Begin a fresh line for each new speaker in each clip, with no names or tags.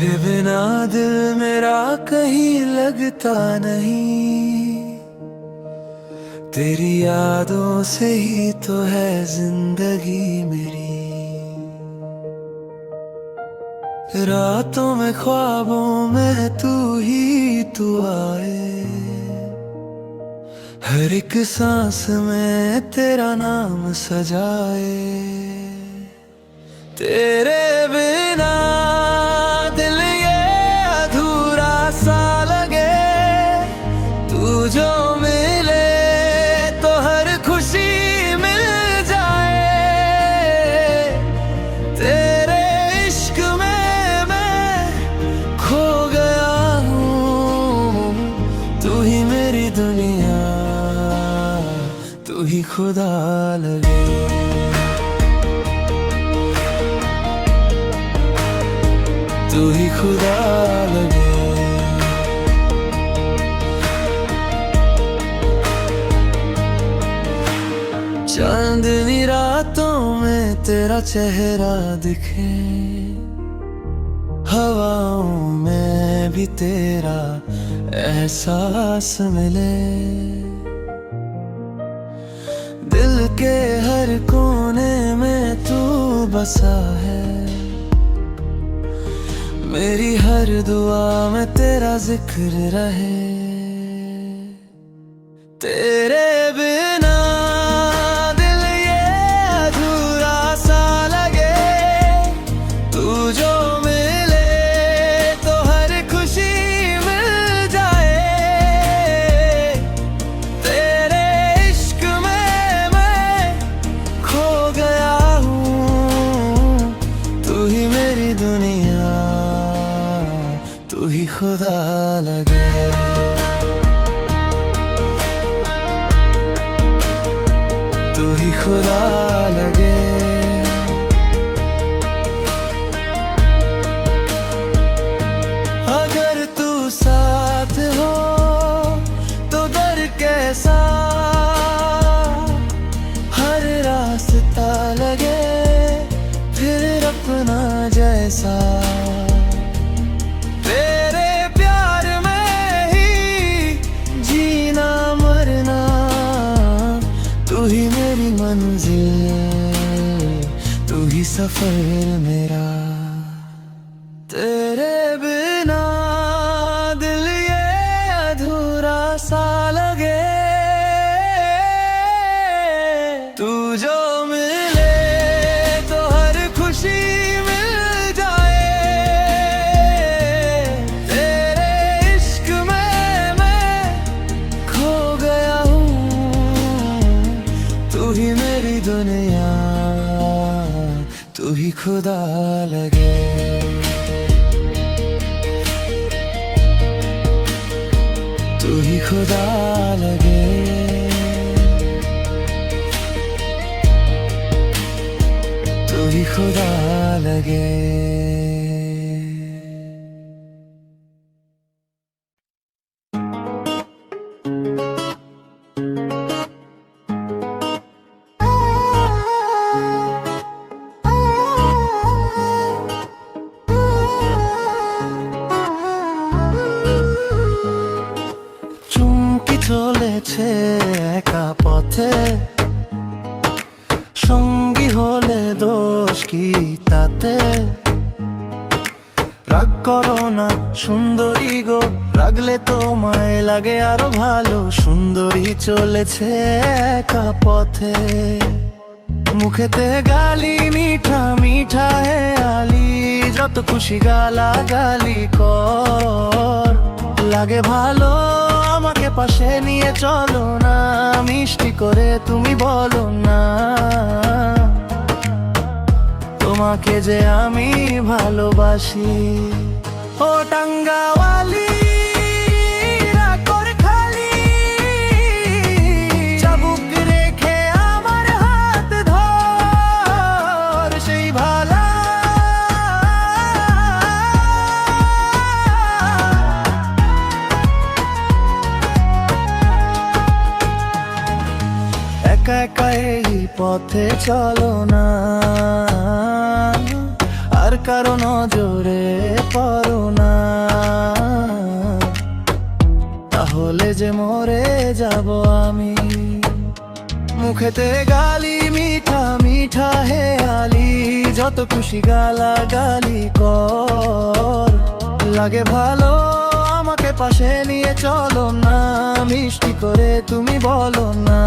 तेरे बिना दिल मेरा कहीं लगता नहीं, तेरी यादों से ही तो है जिंदगी मेरी। रातों में ख्वाबों में तू ही तू आए, हर एक सांस में तेरा नाम सजाए। तेरे बिना दिल ये अधूरा सा लगे, तू जो मिले तो हर खुशी मिल जाए। तेरे इश्क में मैं खो गया हूँ, तू ही मेरी दुनिया, तू ही खुदा लगे। तू ही खुदा लगे। चांदनी रातों में तेरा चेहरा दिखे, हवाओं में भी तेरा एहसास मिले। दिल के हर कोने में तू बसा है, मेरी हर दुआ में तेरा जिक्र रहे। तेरे बिना दिल ये अधूरा सा लगे, तू जो मिले तो हर खुशी मिल जाए। तेरे इश्क में मैं खो गया हूँ, तू ही मेरी दुनिया, तू ही खुदा लगे। तू ही खुदा लगे। अगर तू साथ हो तो दर कैसा, हर रास्ता लगे फिर अपना जैसा। तू ही मेरी मंजिल, तू ही सफर मेरा। तेरे बिना दिल ये अधूरा सा लगे, तू जो मिले तो हर खुशी मिल जाए। तेरे इश्क में मैं खो गया हूँ, तू ही मेरी दुनिया, तू ही खुदा लगे। तू ही खुदा लगे। तू ही खुदा लगे। চলেছে একা পথে, সঙ্গী হলে দোষ কি তাতে? রাগ করো না সুন্দরী গো, রাগলে তোমায় লাগে আরো ভালো। সুন্দরী চলেছে একা পথে, মুখেতে গালি মিঠা মিঠা হে আলি। যত খুশি গালা গালি কর, লাগে ভালো আমাকে পাশে নিয়ে চলো না। মিষ্টি করে তুমি বলো না, তোমাকে যে আমি ভালোবাসি। ও টাঙ্গাওয়ালি একা এই পথে চলো না, আর কারো নজরে পড়ো হলে যে মরে যাব আমি। মুখেতে গালি মিঠা মিঠা হে আলি, যত খুশি গালা গালি কর। লাগে ভালো আমাকে পাশে নিয়ে চলো না, মিষ্টি করে তুমি বলো না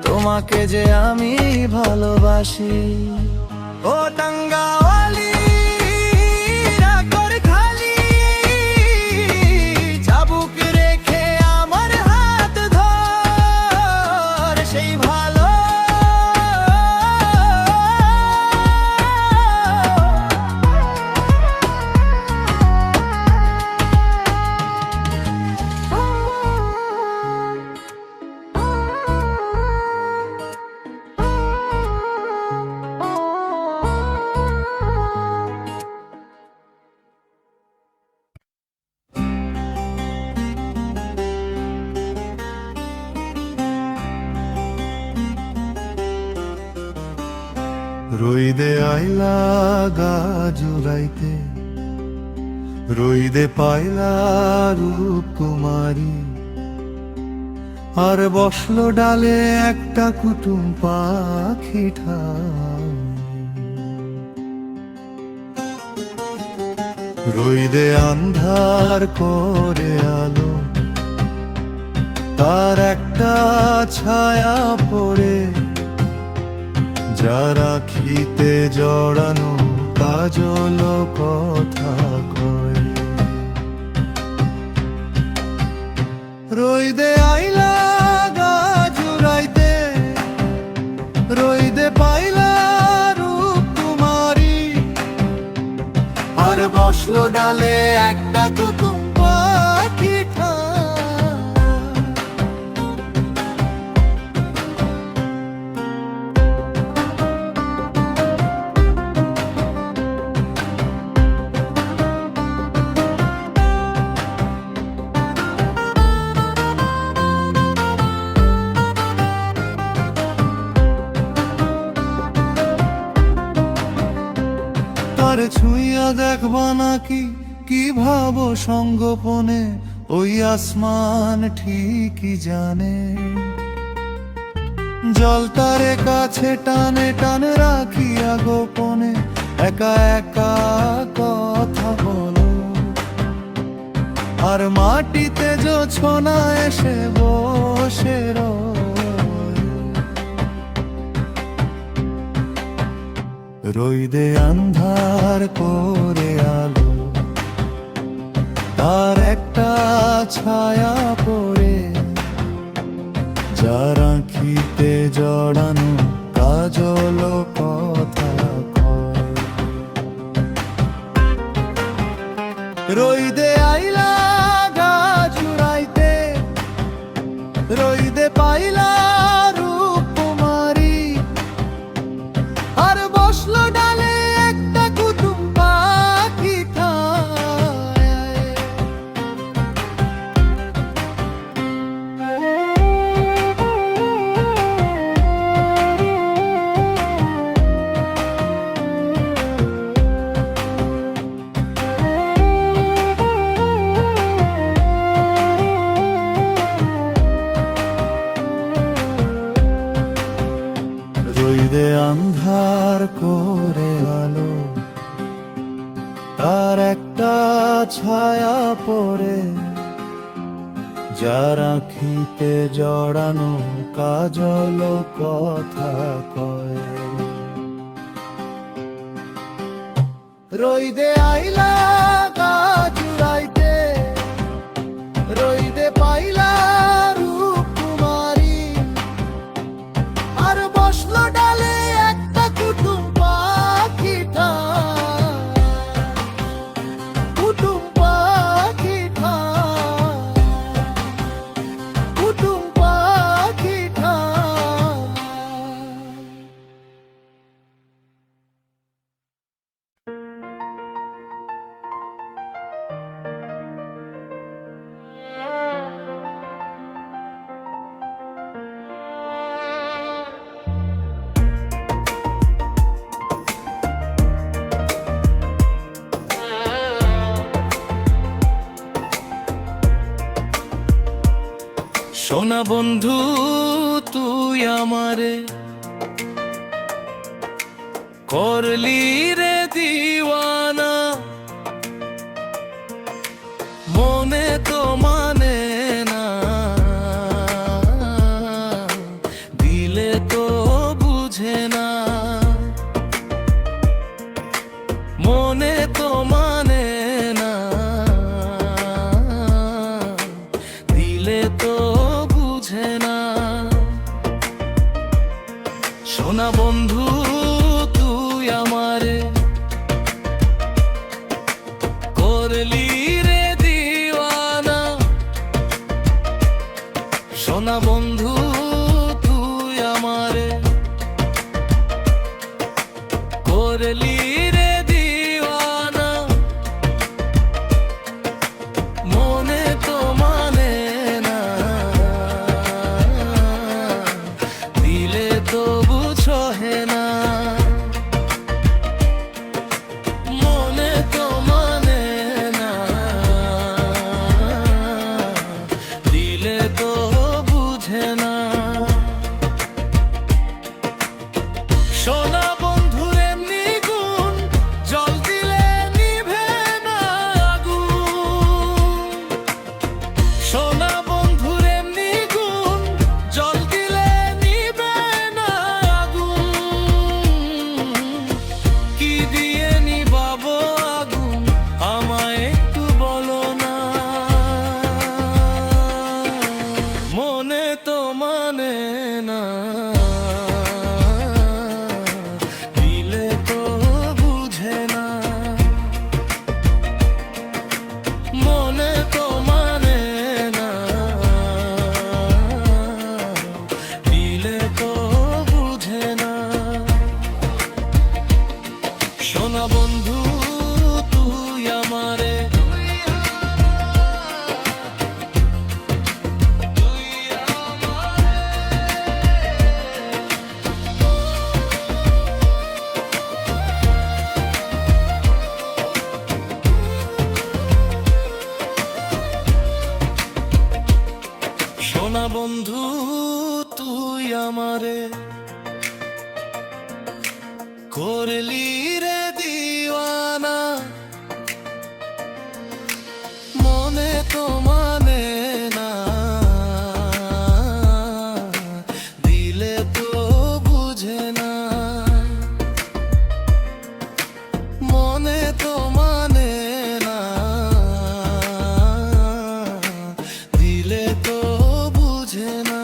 তোমাকে যে আমি ভালোবাসি। ও টাঙ্গাওয়ালি রইদে আইলা গাজুরাইতে, রইদে পাইলা রূপ কুমারী, আর বসলো ডালে একটা কুটুম পাখি ঠাই। রইদে আন্ধার করে আলো, তার একটা ছায়া পড়ে, যারা খিতে জড়ানো কাজল কথা কয়। রইদে আইলা গাজুরাইতে, রইদে পাইলা রূপ কুমারী, আর বসলো ডালে একটা কুটুম পাখি ঠাই। তারে ছুঁইয়া দেখবা নাকি কি ভাবো সঙ্গোপনে, ওই আসমান ঠিকই জানে। জল তারে কাছে টানে টানে রাখিয়া গোপনে, একা একা কথা বলো, আর মাটিতে জোছনা এসে বসে রয়। রইদে আন্ধার করে আলো, তার একটা ছায়া পড়ে, যারা খিতে জড়ানো কাজল কথা কয়। রইদে আইলা গাজুরাইতে, রইদে পাইলা রূপ কুমারী, আর বসলো ডালে একটা কুটুম পাখি ঠাই। রইদে আন্ধার করে আলো, তার একটা ছায়া পড়ে, যারা খিতে জড়ানো কাজল কথা কয়। রইদে আইলা গাজুরাইতে, রইদে পাইলা রূপ কুমারী, আর বসলো ডালে একটা কুটুম পাখি ঠাই। কুটুম পাখি ঠাই, কুটুম পাখি ঠাই। সোনা বন্ধু তুই আমারে করলি রে দিওয়ানা, মনে তো মানে না, দিলে তো বুঝে না, মনে তো মানে না, দিলে তো বুঝে না। সোনা বন্ধু তুই আমারে করলি রে দিওয়ানা, সোনা বন্ধু তুই আমারে করলি রে দিওয়ানা, মনে তো মানে না, দিলে তো বুঝে না, মনে তো মানে না, দিলে তো বুঝে না। সোনা বন্ধুর এমনি গুণ, জল দিলে নিভে না আগুন। সোনা বন্ধুর এমনি গুণ, জল দিলে নিভে না আগুন। কি দিয়ে নিভাবো আগুন, আমায় একটু বলো না, মনে তো মানে না, দিলে তো বুঝে না, মনে তো মানে না, দিলে তো বুঝে না। সোনা বন্ধু তুই আমারে সোনা বন্ধু তুই আমারে করলি রে দিওয়ানা, মনে তো মানে না, দিলে তো বুঝে না, মনে তো মানে না, দিলে তো বুঝে না।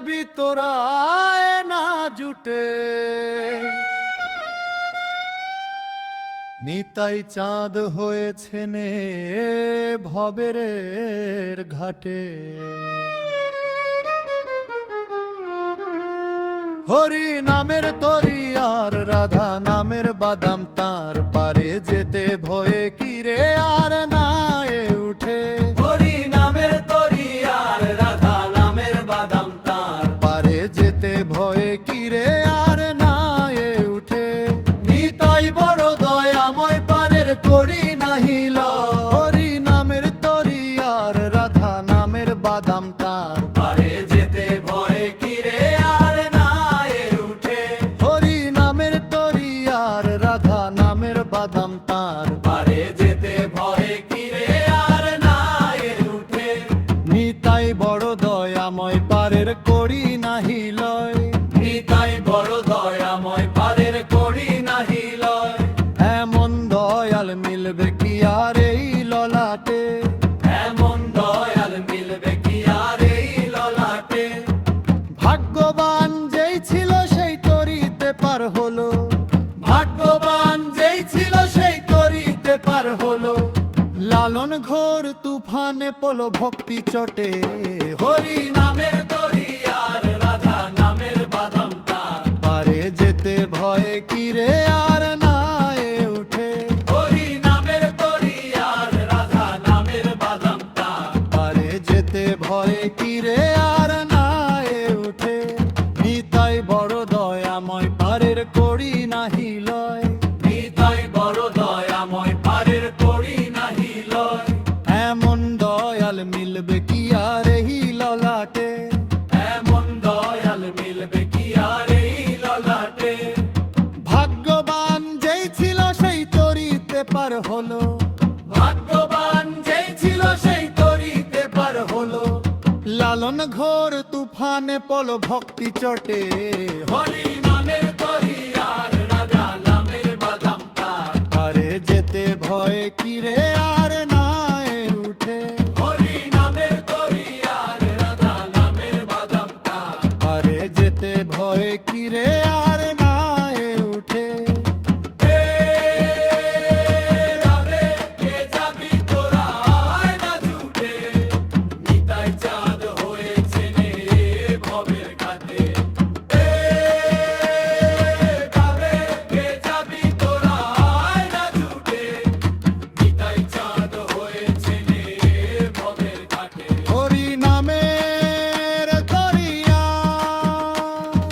যাবি তোরা আয় না জুটে। নিতাই চাঁদ হয়েছে নে ভবের ঘাটে। হরি নামের তরি আর রাধা নামের বাদাম তার পারে যেতে ভয়ে কিরে আর না এ উঠে। হরি নামের তরি আর রাধা নামের বাদাম তার পারে যেতে ভয়ে কিরে আর না এ উঠে। নিতাই বড় দয়াময় পারের করি নাহি লয়। হরি নামের তরি আর রাধা নামের বাদাম তার পারে যেতে ভয়ে কিরে আর না এ উঠে। হরি নামের তরি আর রাধা নামের বাদাম তার পারে যেতে ভয়ে কিরে আর না এ উঠে। নিতাই বড় দয়াময় পারের করি নাহি লয়। নিতাই বড় দয়াময় পারের করি নাহি লয়। এমন দয়াল মিলবে কি আর এই ললাটে। এমন দয়াল মিলবে কি আর এই ললাটে। ভাগ্যবান যেই ছিল সেই তরিতে পার হলো। ভাগ্যবান যেই ছিল সেই তরিতে পার হলো। লালন ঘোর তুফানে পলো ভক্তি চটে। হরি নামের তরি আর রাধা নামের বাদাম তার পারে যেতে ভয়ে কিরে আর না এ উঠে। হরি নামের তরি আর রাধা নামের বাদাম তার পারে যেতে ভয়ে কিরে আর না এ উঠে। নিতাই বড় দয়াময় পারের করি নাহি লয়। নিতাই বড় দয়াময় পারের করি নাহি লয়। এমন দয়াল মিলবে কি আর এই ললাটে। এমন দয়াল মিলবে কি আর এই ললাটে। ভাগ্যবান যেই ছিল সেই তরিতে পার হলো। ভাগ্যবান যেই ছিল সেই তরিতে পার হলো। লালন ঘোর তুফানে পলো ভক্তি চটে। হরি নামের তরি আর রাধা নামের বাদাম তার পারে যেতে ভয়ে কিরে আর না এ উঠে। হরি নামের তরি আর রাধা নামের বাদাম তার পারে যেতে ভয়ে কিরে আর না এ উঠে। রাধে কে যাবি তোরা আয় না জুটে। নিতাই চাঁদ হয়েছে নে ভবের ঘাটে। রাধে কে যাবি তোরা আয় না জুটে। নিতাই চাঁদ হয়েছে নে ভবের ঘাটে। হরি নামের তরিয়া।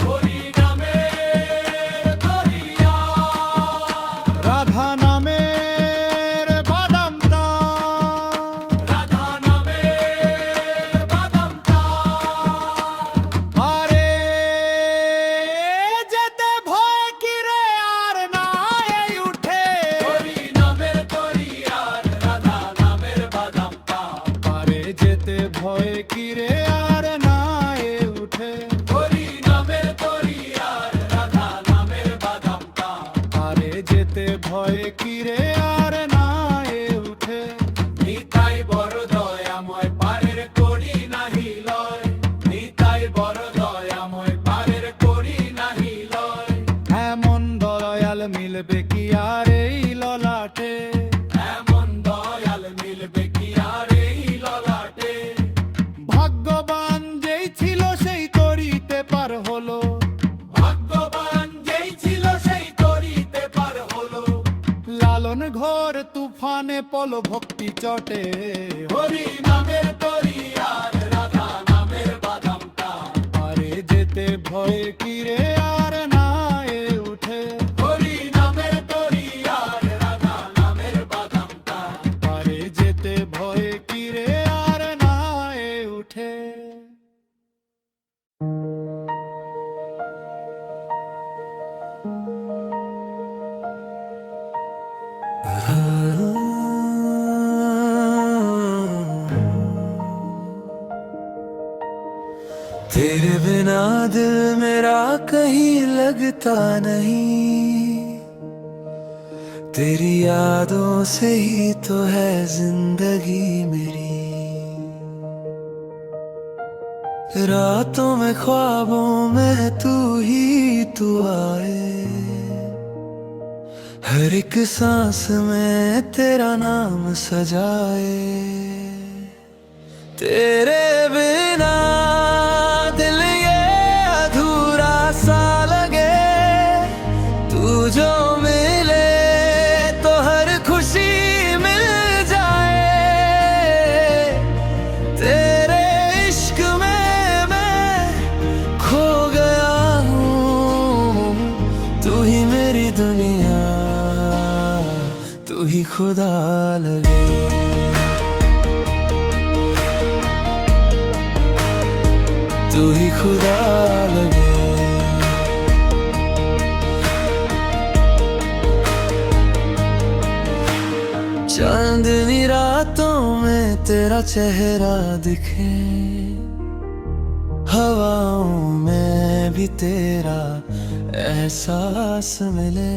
হরি নামের তরিয়া। রাধা নামের বাদাম তার। রাধা নামের বাদাম তার পারে যেতে ভয় কিরে আর না এই উঠে। হরি নামের তরি আর রাধা নামের বাদাম তার পারে যেতে ভয় কিরে আর না এ উঠে। হরি নামের তরি আর রাধা নামের বাদাম তার পারে যেতে ভয় কিরে আর না এ উঠে। নিতাই বড় দয়াময় পারের করি নাহি লয়। নিতাই বড় দয়াময় পারের করি নাহি লয়। এমন দয়াল মিলবে কি আর এই ললাটে। এমন দয়াল মিলবে কি আর এই ললাটে। ভাগ্যবান যেই ছিল সেই তরিতে পার হলো। ভাগ্যবান যেই ছিল সেই তরিতে পার হলো। লালন ঘোর তুফানে পলো ভক্তি চটে। হরি নামের তরি আর রাধা নামের বাদাম তার পারে যেতে ভয়ে কিরে আর না এ উঠে। হরি নামের তরি আর রাধা নামের বাদাম তার পারে যেতে ভয়ে কিরে আর না এ উঠে। तेरे बिना दिल मेरा कहीं लगता नहीं। तेरी यादों से ही तो है जिंदगी मेरी। रातों में ख्वाबों में तू ही तू आए, हर एक सांस में तेरा नाम सजाए। तेरे बिना दिल ये अधूरा सा लगे, तू जो मिले तो हर खुशी मिल जाए। तेरे इश्क में मैं खो गया हूँ, तू ही मेरी दुनिया, तू ही खुदा लगे। तू ही खुदा लगे। चांदनी रातों में तेरा चेहरा दिखे, हवाओं में भी तेरा एहसास मिले।